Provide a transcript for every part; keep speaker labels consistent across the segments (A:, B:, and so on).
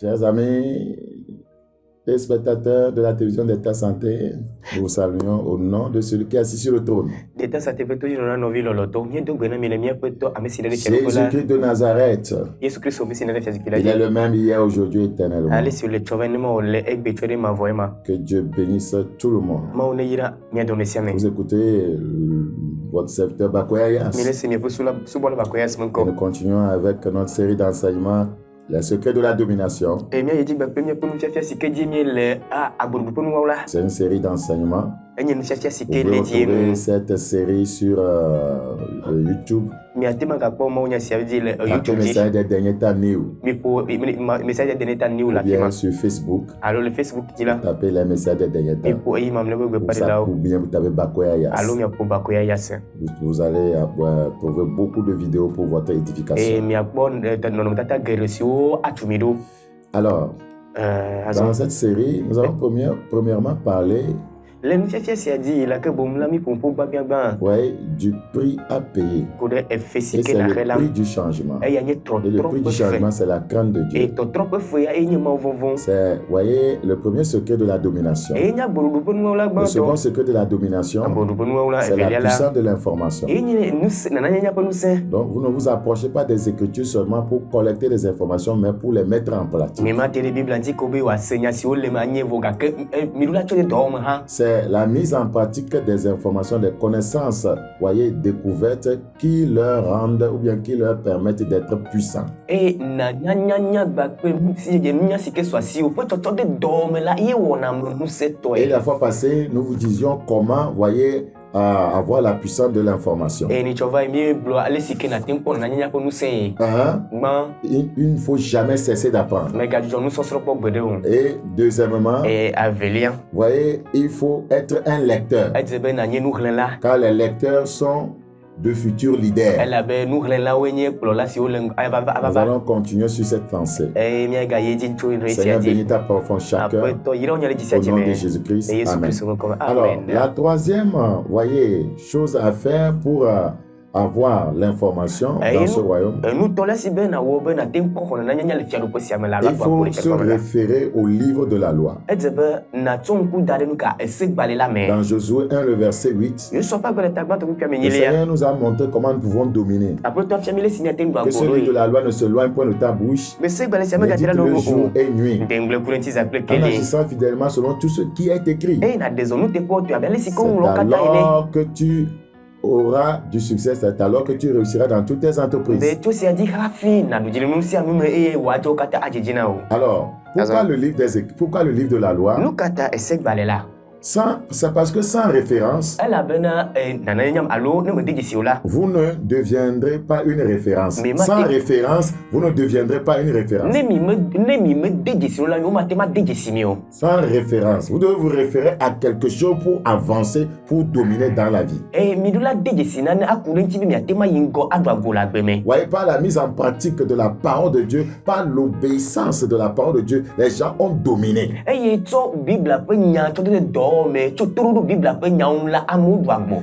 A: Chers amis et spectateurs de la télévision d'État Santé, nous vous saluons au nom de celui qui est assis sur le trône. Jésus-Christ de Nazareth. Il est le même hier, aujourd'hui, éternellement. Que Dieu bénisse tout le monde. Vous écoutez votre serviteur Bakoyayas. Nous continuons avec notre série d'enseignements. Les secrets de la domination. C'est une série d'enseignements. Vous pouvez retrouver cette série sur YouTube. Tapez Message des derniers temps New. Ou bien sur Facebook. Tapez les messages des derniers temps. Ou bien vous tapez Bakoyayas. Vous allez trouver beaucoup de vidéos pour votre édification. Alors, dans cette série, nous allons premièrement parler du prix à payer. Et c'est le prix du changement. Et le prix du changement, c'est la crainte de Dieu. C'est, voyez, le premier secret de la domination. Le second secret de la domination, c'est la puissance de l'information. Donc, vous ne vous approchez pas des Écritures seulement pour collecter des informations, mais pour les mettre en pratique. C'est la mise en pratique des informations, des connaissances, voyez, découvertes qui leur rendent ou bien qui leur permettent d'être puissants. Et la fois passée, nous vous disions comment, voyez, avoir la puissance de l'information. Il ne faut jamais cesser d'apprendre. Et deuxièmement, voyez, il faut être un lecteur. Car les lecteurs sont de futurs leaders. Nous allons continuer sur cette pensée. Seigneur, bénis ta parole chacun au nom de Jésus-Christ. Amen. Alors, la troisième, voyez, chose à faire pour avoir l'information dans ce royaume, il faut se référer au livre de la loi. Dans Josué 1, le verset 8, le Seigneur nous a montré comment nous pouvons dominer. Que ce livre de la loi ne se loigne point de ta bouche, mais dites-le jour et nuit, en agissant fidèlement selon tout ce qui est écrit. C'est alors que tu auras du succès, c'est alors que tu réussiras dans toutes tes entreprises. Alors, pourquoi le livre de la loi? C'est parce que sans référence, vous ne deviendrez pas une référence. Sans référence, vous ne deviendrez pas une référence. Sans référence, vous devez vous référer à quelque chose pour avancer, pour dominer dans la vie. Voyez, par la mise en pratique de la parole de Dieu, par l'obéissance de la parole de Dieu, les gens ont dominé.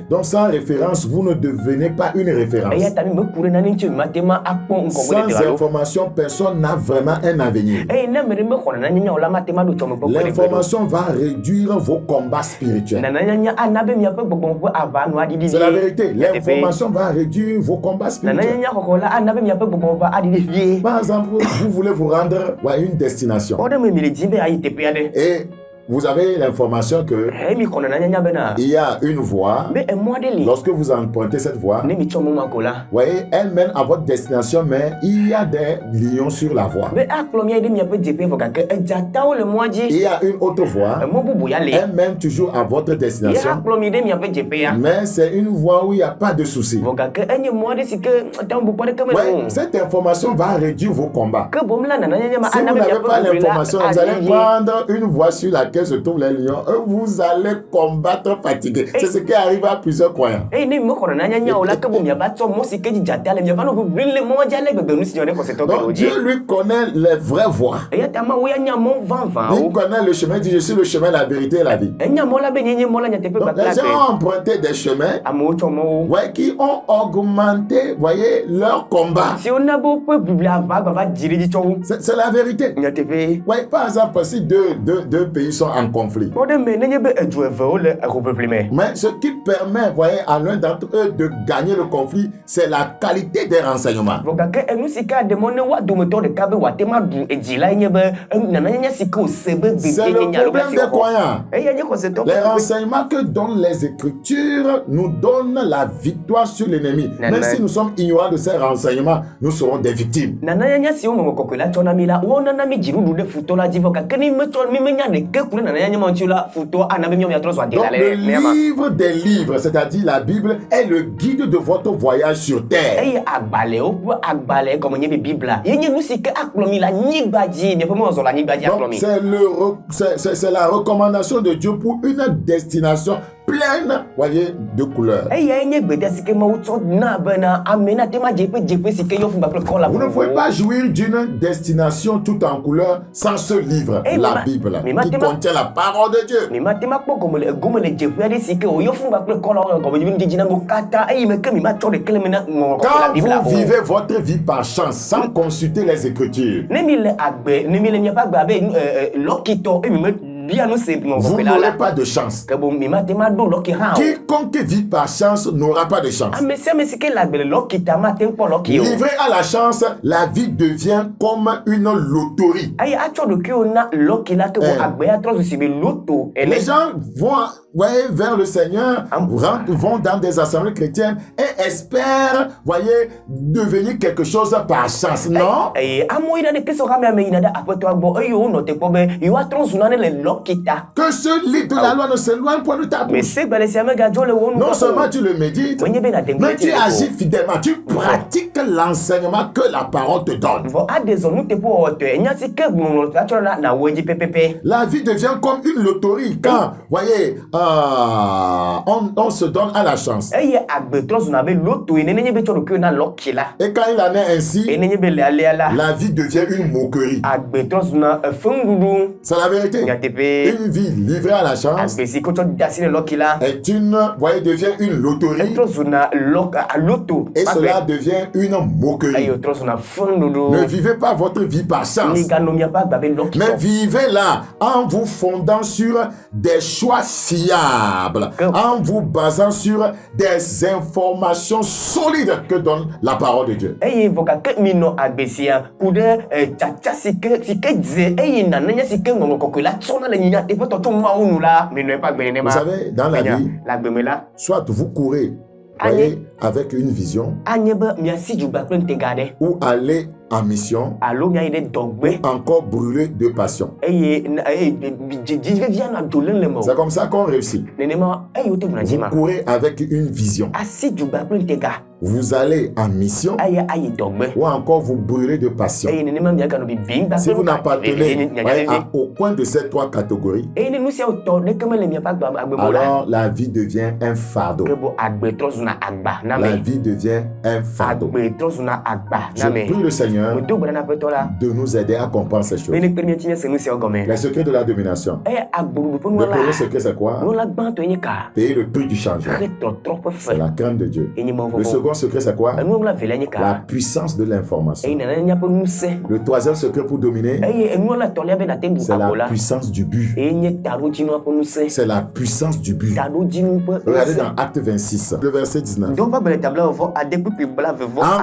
A: Donc sans référence, vous ne devenez pas une référence. Sans information, personne n'a vraiment un avenir. L'information va réduire vos combats spirituels. C'est la vérité. L'information va réduire vos combats spirituels. Par exemple, vous voulez vous rendre à une destination. Et vous avez l'information que il y a une voie. Lorsque vous empruntez cette voie, voyez, elle mène à votre destination, mais il y a des lions sur la voie. Il y a une autre voie. Elle mène toujours à votre destination, mais c'est une voie où il n'y a pas de souci. Cette information va réduire vos combats. Si vous n'avez pas l'information, vous allez prendre une voie sur laquelle lesquels se trouvent les lions, vous allez combattre fatigué. C'est ce qui arrive à plusieurs croyants. Donc, Dieu lui connaît les vraies voies. Il connaît le chemin, il dit je suis le chemin, la vérité et la vie. Donc, les gens ont emprunté des chemins qui ont augmenté, voyez, leur combat. C'est la vérité. Ouais, par exemple, si deux pays sont en conflit, mais ce qui permet, voyez, à l'un d'entre eux de gagner le conflit, c'est la qualité des renseignements. Donc, c'est le problème des croyants. Les renseignements que donnent les Écritures nous donnent la victoire sur l'ennemi. Même si nous sommes ignorants de ces renseignements, nous serons des victimes. Donc, le livre des livres, c'est-à-dire la Bible, est le guide de votre voyage sur terre. C'est la recommandation de Dieu pour une destination pleine, voyez, de couleurs. Vous ne pouvez pas jouir d'une destination tout en couleurs sans ce livre, la Bible, qui contient la parole de Dieu. Quand vous vivez votre vie par chance, sans consulter les Écritures, vous n'aurez pas de chance. Quiconque vit par chance n'aura pas de chance. Livré à la chance, la vie devient comme une loterie. Les gens vont vers le Seigneur, vont dans des assemblées chrétiennes et espèrent, voyez, devenir quelque chose par chance. Non? Que ce livre de la loi ne s'éloigne point de ta bouche. Non seulement tu le médites, mais tu agis fidèlement, tu pratiques l'enseignement que la parole te donne. La vie devient comme une loterie quand, voyez, on se donne à la chance. Et quand il en est ainsi, la vie devient une moquerie. C'est la vérité. Une vie livrée à la chance est une, voyez, devient une loterie. Et cela devient une moquerie. Ne vivez pas votre vie par chance, mais vivez-la en vous fondant sur des choix fiables, en vous basant sur des informations solides que donne la parole de Dieu. Vous savez, dans la vie, soit vous courez, voyez, avec une vision, ou aller en mission, ou encore brûler de passion. C'est comme ça qu'on réussit. Vous courez avec une vision. Vous allez en mission, ou encore vous brûlez de passion. Si vous n'appartenez pas au point de ces trois catégories, alors la vie devient un fardeau. La vie devient un fardeau. Je prie le Seigneur de nous aider à comprendre ces choses. Les secrets de la domination. Le premier secret, c'est quoi? Payer le prix du changement. C'est la crainte de Dieu. Le second secret, c'est quoi? La puissance de l'information. Le troisième secret pour dominer, c'est la puissance du but. C'est la puissance du but. Regardez dans Acte 26, le verset 19. En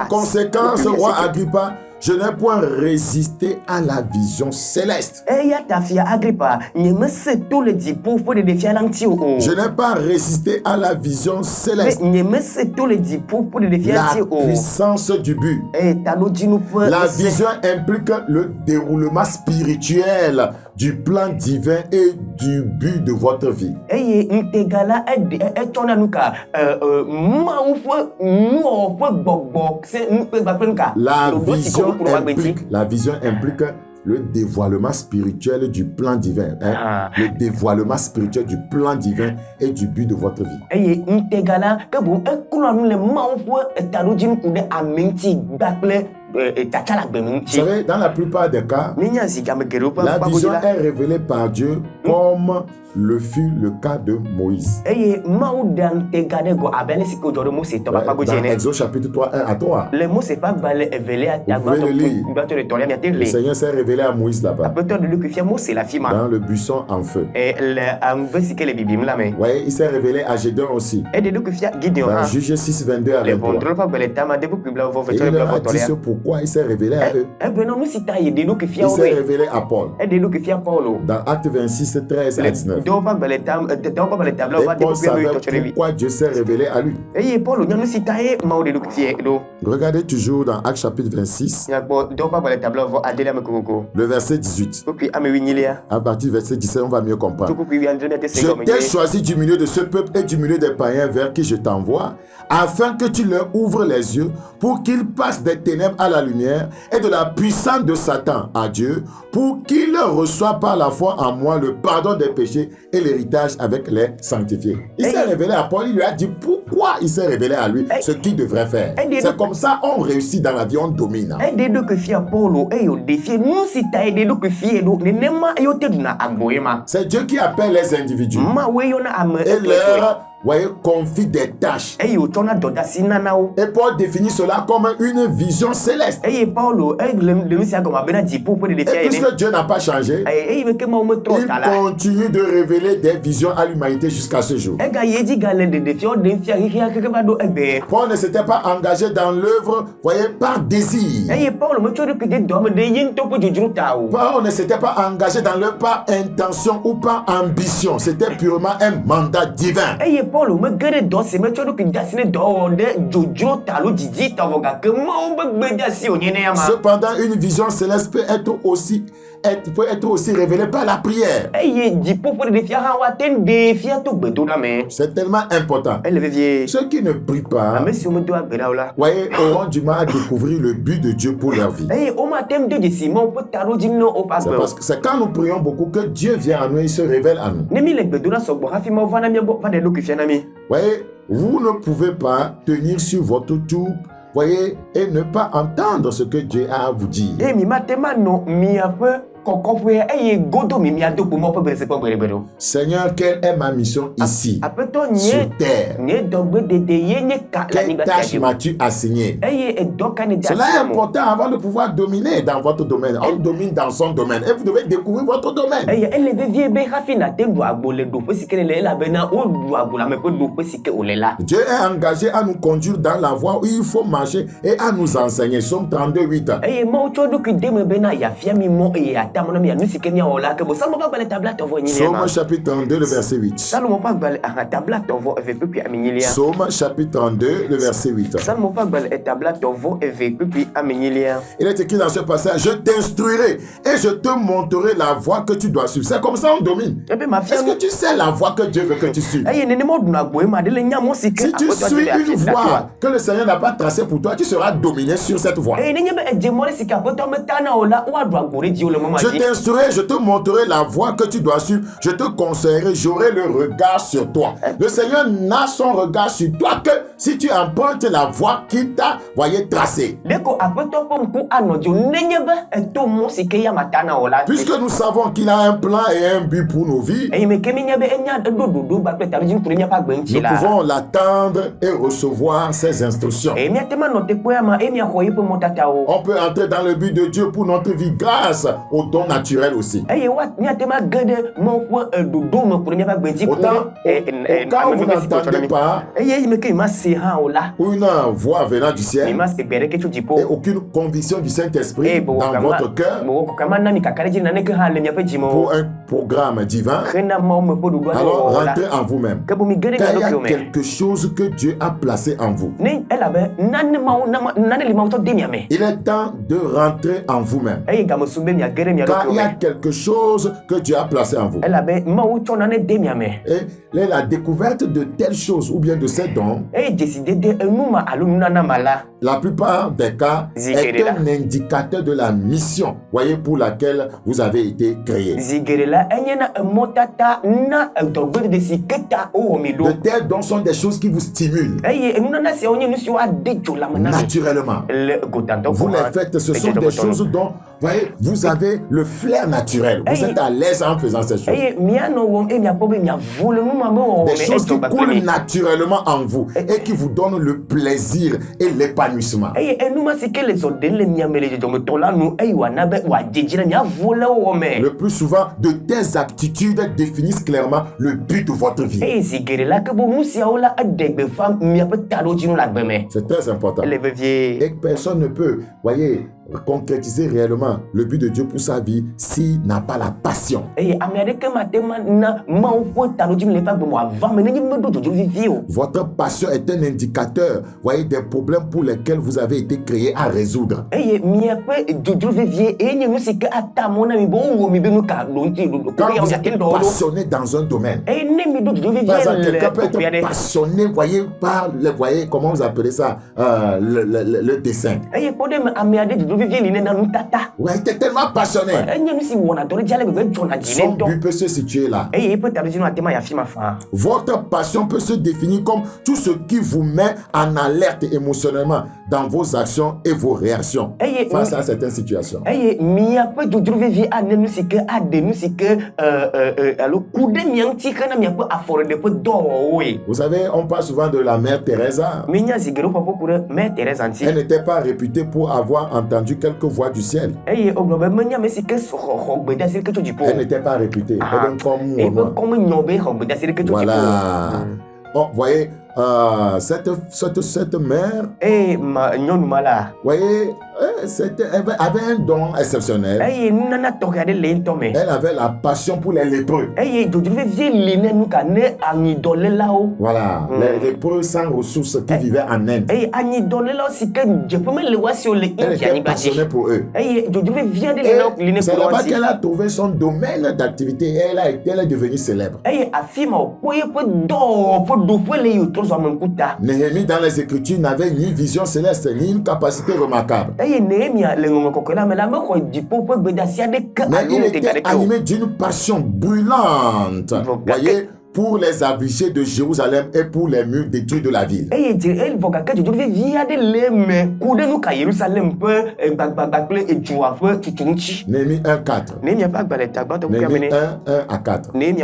A: conséquence, roi Agrippa, je n'ai point résisté à la vision céleste. Je n'ai pas résisté à la vision céleste. La puissance du but. La vision implique le déroulement spirituel du plan divin et du but de votre vie. La vision implique le dévoilement spirituel du plan divin. Le dévoilement spirituel du plan divin et du but de votre vie. Vous savez, dans la plupart des cas, la vision est révélée par Dieu comme le fut le cas de Moïse. Dans Exode chapitre 3, 1 à 3. Vous pouvez le lire. Le Seigneur s'est révélé à Moïse là-bas. Dans le buisson en feu. Ouais, il s'est révélé à Gédéon aussi. Dans Juge 6, 22 à 23. Et il leur a dit ce pourquoi il s'est révélé à eux. Il s'est révélé à Paul. Dans Acte 26, 13 à 19. Et Paul savait pourquoi Dieu s'est révélé à lui. Regardez toujours dans Acte chapitre 26, le verset 18. À partir du verset 17, on va mieux comprendre. Je t'ai choisi du milieu de ce peuple et du milieu des païens vers qui je t'envoie, afin que tu leur ouvres les yeux pour qu'ils passent des ténèbres à la lumière et de la puissance de Satan à Dieu, pour qu'ils reçoivent par la foi en moi le pardon des péchés et l'héritage avec les sanctifiés. Il s'est révélé à Paul, il lui a dit pourquoi il s'est révélé à lui ce qu'il devrait faire. C'est comme ça on réussit dans la vie, on domine. C'est Dieu qui appelle les individus et leur confie des tâches. Et Paul définit cela comme une vision céleste. Et puisque Dieu n'a pas changé, il continue de révéler des visions à l'humanité jusqu'à ce jour. Paul ne s'était pas engagé dans l'œuvre, par désir. Paul ne s'était pas engagé dans l'œuvre par intention ou par ambition. C'était purement un mandat divin. Cependant, une vision céleste peut être aussi révélée par la prière. C'est tellement important. Ceux qui ne prient pas, auront du mal à découvrir le but de Dieu pour leur vie. C'est quand nous prions beaucoup que Dieu vient à nous et il se révèle à nous. Vous ne pouvez pas tenir sur votre tour, et ne pas entendre ce que Dieu a à vous dire. Seigneur, quelle est ma mission ici, sur terre? Quelle tâche m'as-tu assigné? Cela est important avant de pouvoir dominer dans votre domaine. On domine dans son domaine et vous devez découvrir votre domaine. Dieu est engagé à nous conduire dans la voie où il faut marcher et à nous enseigner. Somme 32, 8. Somme chapitre 32, le verset 8. Somme chapitre 32, le verset 8. Il est écrit dans ce passage: je t'instruirai et je te montrerai la voie que tu dois suivre. C'est comme ça on domine. Est-ce que tu sais la voie que Dieu veut que tu suives? Si tu suis une voie que le Seigneur n'a pas tracée pour toi, tu seras dominé sur cette voie. Je t'instruirai, je te montrerai la voie que tu dois suivre. Je te conseillerai, j'aurai le regard sur toi. Le Seigneur n'a son regard sur toi que si tu empruntes la voie qu'il t'a tracée. Puisque nous savons qu'il a un plan et un but pour nos vies, nous pouvons l'attendre et recevoir ses instructions. On peut entrer dans le but de Dieu pour notre vie grâce au don naturel aussi. Quand vous n'entendez pas une voix venant du ciel et aucune conviction du Saint-Esprit dans votre cœur pour un programme divin, alors rentrez en vous-même. Car il y a quelque chose que Dieu a placé en vous. Il est temps de rentrer en vous-même. Car il y a quelque chose que Dieu a placé en vous. Et la découverte de telles choses ou bien de ces dons, la plupart des cas, est un indicateur de la mission, voyez, pour laquelle vous avez été créé. De tels dons sont des choses qui vous stimulent naturellement. Vous les faites, ce sont des choses dont, voyez, vous avez le flair naturel. Vous êtes à l'aise en faisant ces choses. Des choses qui coulent naturellement en vous et qui vous donnent le plaisir et l'épanouissement. Le plus souvent, de telles aptitudes définissent clairement le but de votre vie. C'est très important. Et personne ne peut, voyez, concrétiser réellement le but de Dieu pour sa vie s'il n'a pas la passion. Votre passion est un indicateur, voyez, des problèmes pour lesquels vous avez été créé à résoudre. Quand vous êtes passionné dans un domaine, par exemple, quelqu'un peut être passionné, voyez, par le, voyez, comment vous appelez ça, le dessin. Ouais, il était tellement passionné. Son but peut se situer là. Votre passion peut se définir comme tout ce qui vous met en alerte émotionnellement dans vos actions et vos réactions face à certaines situations. Vous savez, on parle souvent de la mère Teresa. Elle n'était pas réputée pour avoir entendu quelques voix du ciel. Elle n'était pas réputée. Elle comme moi. Voilà. Oh, voyez, cette mère, voyez, elle avait un don exceptionnel. Elle avait la passion pour les lépreux. Voilà, les lépreux sans ressources qui vivaient en Inde. Elle était passionnée pour eux. C'est là-bas qu'elle a trouvé son domaine d'activité et elle est devenue célèbre. Néhémie dans les Écritures n'avait ni vision céleste ni une capacité remarquable. Mais il était animé d'une passion brûlante. Voyez, pour les affichés de Jérusalem et pour les murs détruits de la ville. Néhémie 1:4. Néhémie 1:4. Les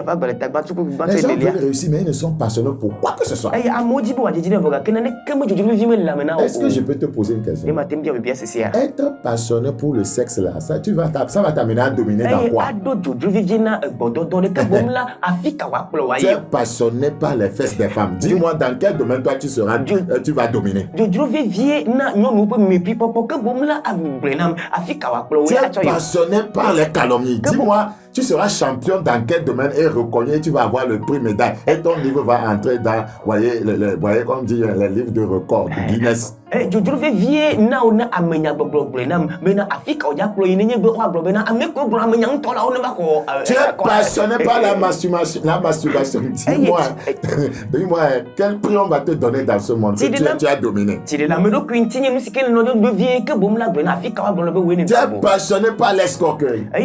A: gens veulent réussir, mais ils ne sont passionnés pour quoi que ce soit. Est-ce que je peux te poser une question? Être passionné pour le sexe là, ça va t'amener à dominer dans quoi? Tu es passionné par les fesses des femmes. Dis-moi dans quel domaine toi tu vas dominer. Tu es passionné par les calomnies. Dis-moi, tu seras champion dans quel domaine et reconnu, tu vas avoir le prix médaille. Et ton livre va entrer dans, voyez, comme on dit, les livres de record, de Guinness. Tu es passionné par la masturbation. Dis-moi, quel prix on va te donner dans ce monde que tu as dominé. Tu es passionné par l'escroquerie.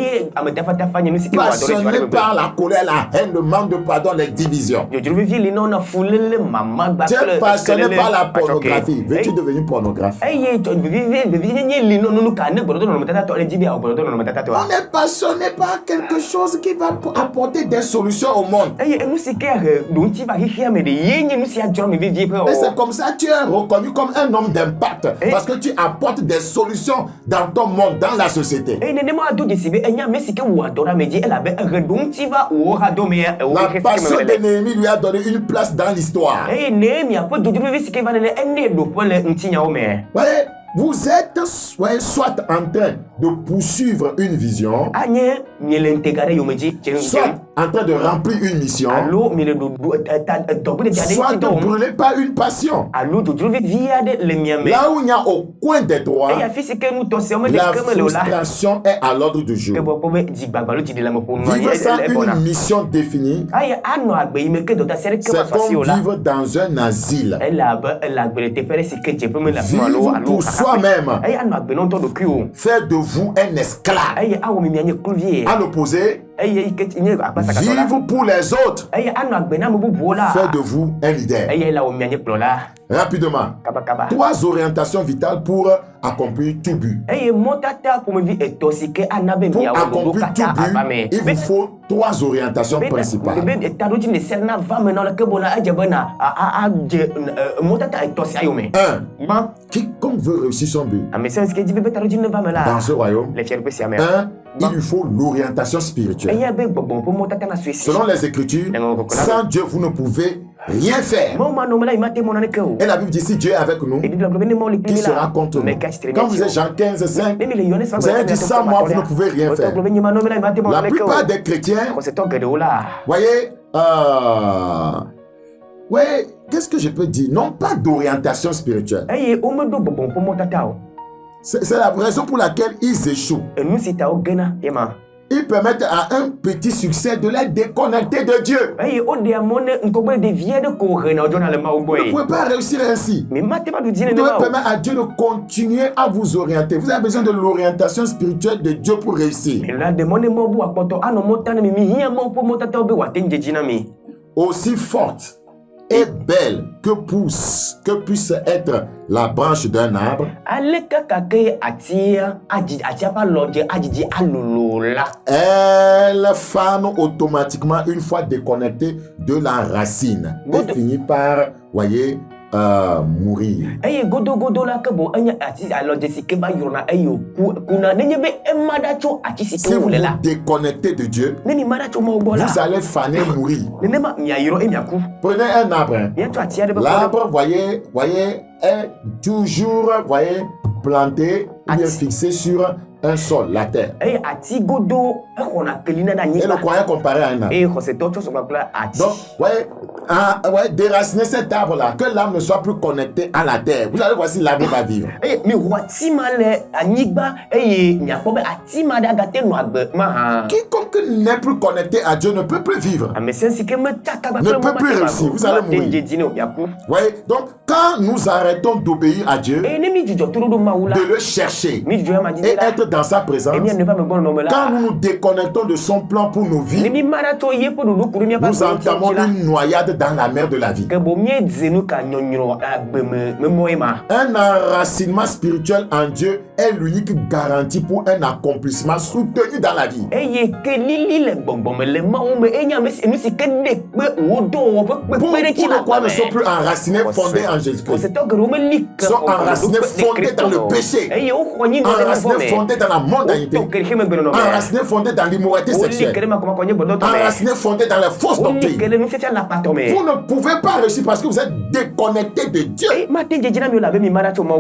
A: Passionné par la colère, la haine, le manque de pardon, les divisions. Tu es passionné par la pornographie. Veux-tu devenir pornographe? On est passionné par quelque chose qui va apporter des solutions au monde. Et c'est comme ça que tu es reconnu comme un homme d'impact. Parce que tu apportes des solutions dans ton monde, dans la société. La passion de Néhémie lui a donné une place dans l'histoire. Voyez, Vous êtes soit en train de poursuivre une vision, soit en train de remplir une mission, soit de brûler par une passion. Là où il n'y a aucun des trois, la frustration est à l'ordre du jour. Vivre sans une mission définie, c'est comme vivre dans un asile. Vivre pour soi-même, faire de vous un esclave. À l'opposé, vivre pour les autres, faire de vous un leader. Rapidement, 3 orientations vitales pour accomplir tout but. Pour accomplir tout but, il vous faut 3 orientations principales. 1. Quiconque veut réussir son but dans ce royaume, il lui faut l'orientation spirituelle. Selon les Écritures, sans Dieu, vous ne pouvez rien faire. Et la Bible dit, si Dieu est avec nous, qui sera contre nous? Quand vous êtes Jean 15, 5, vous avez dit, sans moi, vous ne pouvez rien faire. La plupart des chrétiens, voyez, qu'est-ce que je peux dire? Non, pas d'orientation spirituelle. C'est la raison pour laquelle ils échouent. Ils permettent à un petit succès de les déconnecter de Dieu. Vous ne pouvez pas réussir ainsi. Vous devez permettre à Dieu de continuer à vous orienter. Vous avez besoin de l'orientation spirituelle de Dieu pour réussir. Aussi forte et belle que puisse être la branche d'un arbre, elle fane automatiquement une fois déconnectée de la racine et finit par, voyez, mourir. Si vous vous déconnectez de Dieu, vous allez faner, mourir. Prenez un arbre. L'arbre, voyez, est toujours, planté ou bien fixé sur un sol, la terre. Et le croyant comparé à un arbre. Donc, déraciner cet arbre-là, que l'arbre ne soit plus connecté à la terre. Vous allez voir si l'arbre va vivre. Quiconque n'est plus connecté à Dieu ne peut plus vivre. Ne peut plus réussir. Vous allez mourir. Voyez, donc, quand nous arrêtons d'obéir à Dieu, de le chercher et être dans sa présence, quand nous nous déconnectons de son plan pour nos vies, nous entamons une noyade dans la mer de la vie. Un enracinement spirituel en Dieu est l'unique garantie pour un accomplissement soutenu dans la vie. Pour le croire ne sont plus enracinés, fondés en Jésus-Christ. Sont enracinés, fondés dans le péché. Enracinés, fondés dans la mondanité. Enracinés, fondés dans l'immoralité sexuelle. Enracinés, fondés dans les fausses doctrines. Vous ne pouvez pas réussir parce que vous êtes déconnecté de Dieu.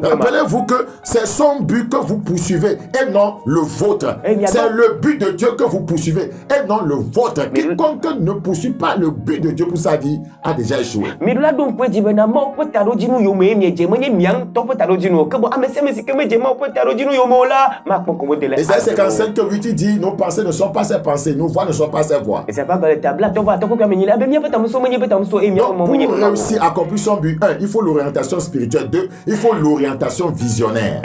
A: Rappelez-vous que c'est son but que vous poursuivez et non le vôtre. C'est le but de Dieu que vous poursuivez et non le vôtre. Quiconque ne poursuit pas le but de Dieu pour sa vie a déjà échoué. Isaïe 55:8 dit, nos pensées ne sont pas ses pensées, nos voix ne sont pas ses voix. Donc, pour réussir à accomplir son but, 1, il faut l'orientation spirituelle. 2, il faut l'orientation visionnaire.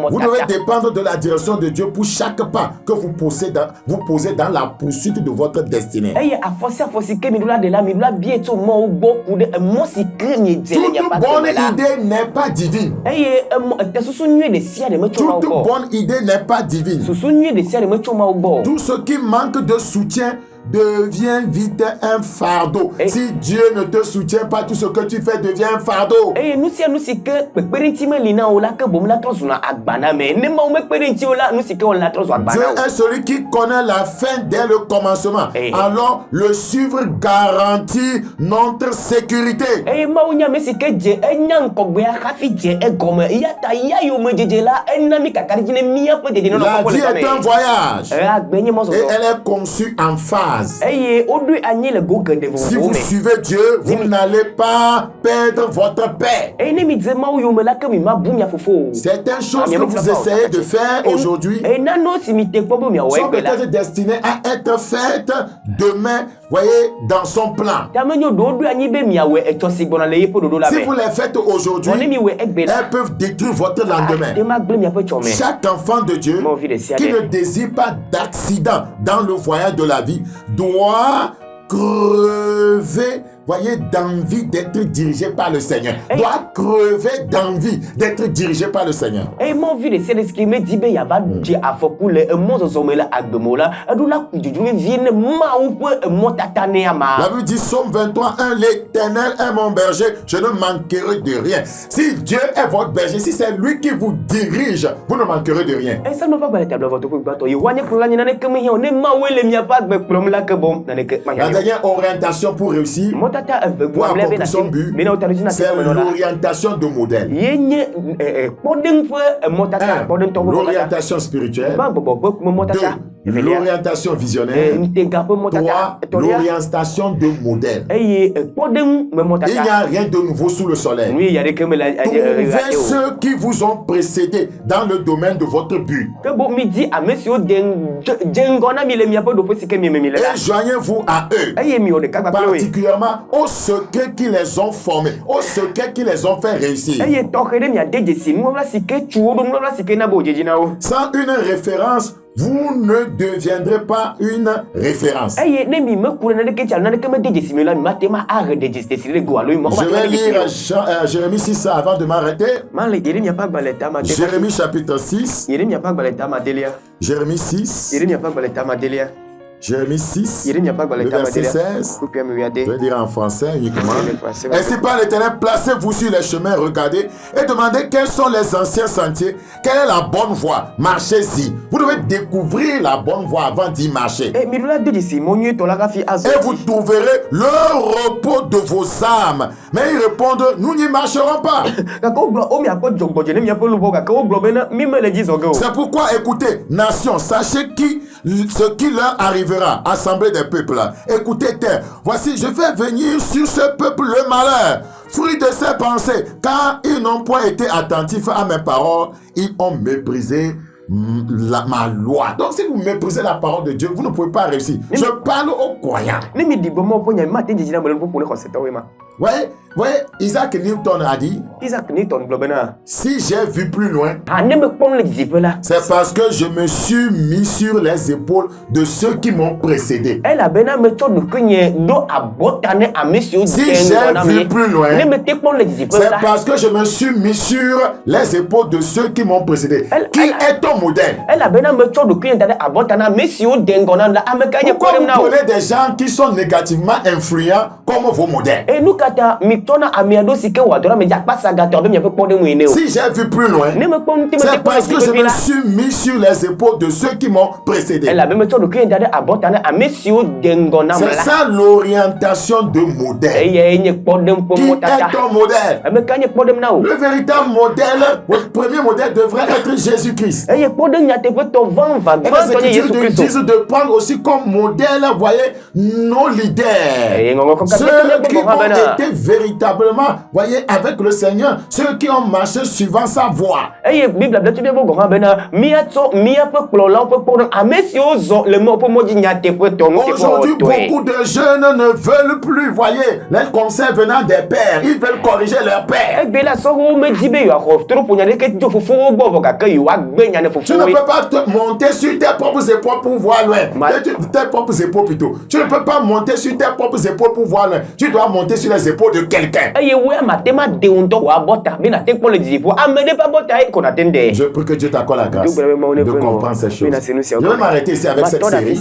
A: Vous devez dépendre de la direction de Dieu pour chaque pas que vous posez dans la poursuite de votre destinée. Toute bonne idée n'est pas divine. Toute bonne idée n'est pas divine. Tout ce qui manque de soutien devient vite un fardeau. Si Dieu ne te soutient pas, tout ce que tu fais devient un fardeau. Dieu est celui qui connaît la fin dès le commencement. Alors, le suivre garantit notre sécurité. La vie est un voyage et elle est conçue en phases. Si vous suivez Dieu, vous n'allez pas perdre votre paix. Certaines choses que vous essayez de faire aujourd'hui sont peut-être destinées à être faites demain, voyez, dans son plan. Si vous les faites aujourd'hui, elles peuvent détruire votre lendemain. Chaque enfant de Dieu qui ne désire pas d'accident dans le voyage de la vie doit crever, voyez, d'envie d'être dirigé par le Seigneur. Doit crever d'envie d'être dirigé par le Seigneur. La Bible dit, Somme 23:1, l'Éternel est mon berger, je ne manquerai de rien. Si Dieu est votre berger, si c'est lui qui vous dirige, vous ne manquerez de rien. La dernière orientation pour réussir, pour accomplir son but, c'est l'orientation de modèle. L'orientation spirituelle. 2. L'orientation visionnaire. 3. L'orientation de modèle. Il n'y a rien de nouveau sous le soleil. Trouvez ceux qui vous ont précédé dans le domaine de votre but. Et joignez-vous à eux, particulièrement aux secrets qui les ont formés, aux secrets qui les ont fait réussir. Sans une référence, vous ne deviendrez pas une référence. Je vais lire Jérémie 6 avant de m'arrêter. Jérémie chapitre 6. Jérémie 6. Jérémie 6, le verset 16, je vais dire en français uniquement. Ainsi par l'Éternel, placez-vous sur les chemins, regardez et demandez quels sont les anciens sentiers, quelle est la bonne voie, marchez-y. Vous devez découvrir la bonne voie avant d'y marcher. Et vous trouverez le repos de vos âmes. Mais ils répondent, nous n'y marcherons pas. C'est pourquoi, écoutez, nation, sachez ce qui leur arrivera. Assemblée des peuples, écoutez terre, voici je vais venir sur ce peuple le malheur, fruit de ses pensées, car ils n'ont point été attentifs à mes paroles, ils ont méprisé ma loi. Donc si vous méprisez la parole de Dieu, vous ne pouvez pas réussir. Je parle aux croyants. Ouais, Isaac Newton a dit, si j'ai vu plus loin, c'est parce que je me suis mis sur les épaules de ceux qui m'ont précédé. Si j'ai vu plus loin, c'est parce que je me suis mis sur les épaules de ceux qui m'ont précédé. Qui est ton modèle? Pourquoi vous prenez des gens qui sont négativement influents comme vos modèles? Si j'ai vu plus loin, c'est parce que je me suis mis sur les épaules de ceux qui m'ont précédé. C'est ça l'orientation de modèle. Qui est ton modèle? Le véritable modèle, votre premier modèle devrait être Jésus-Christ. Et les Écritures disent de prendre aussi comme modèle, voyez, nos leaders. Ceux qui ont été véritablement, voyez, avec le Seigneur, ceux qui ont marché suivant sa voie. Aujourd'hui, beaucoup de jeunes ne veulent plus, voyez, les conseils venant des pères. Ils veulent corriger leurs pères. Tu ne peux pas te monter sur tes propres épaules pour voir loin. Tes propres épaules plutôt. Tu ne peux pas monter sur tes propres épaules pour voir loin. Tu dois monter sur les épaules de quelqu'un. quelqu'un. Je prie que Dieu t'accorde la grâce de comprendre ces choses. Je vais m'arrêter ici avec cette série.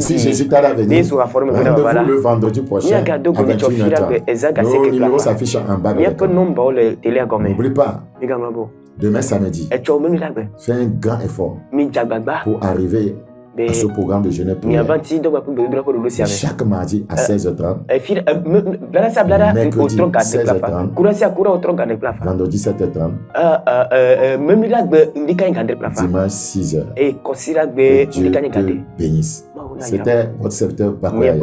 A: Si Jésus t'a à venir, rendez-vous le vendredi prochain à 21h30. Nos numéros s'affichent en bas de l'écran. N'oublie pas, demain samedi, fais un grand effort pour arriver à ce programme de jeûne prière. Chaque mardi à 16h30, mercredi 16h30, vendredi 7h30, dimanche 6h. Que Dieu te bénisse. C'était votre serviteur Bakoya.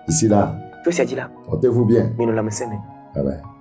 A: Ici là, portez-vous bien. Bye bye.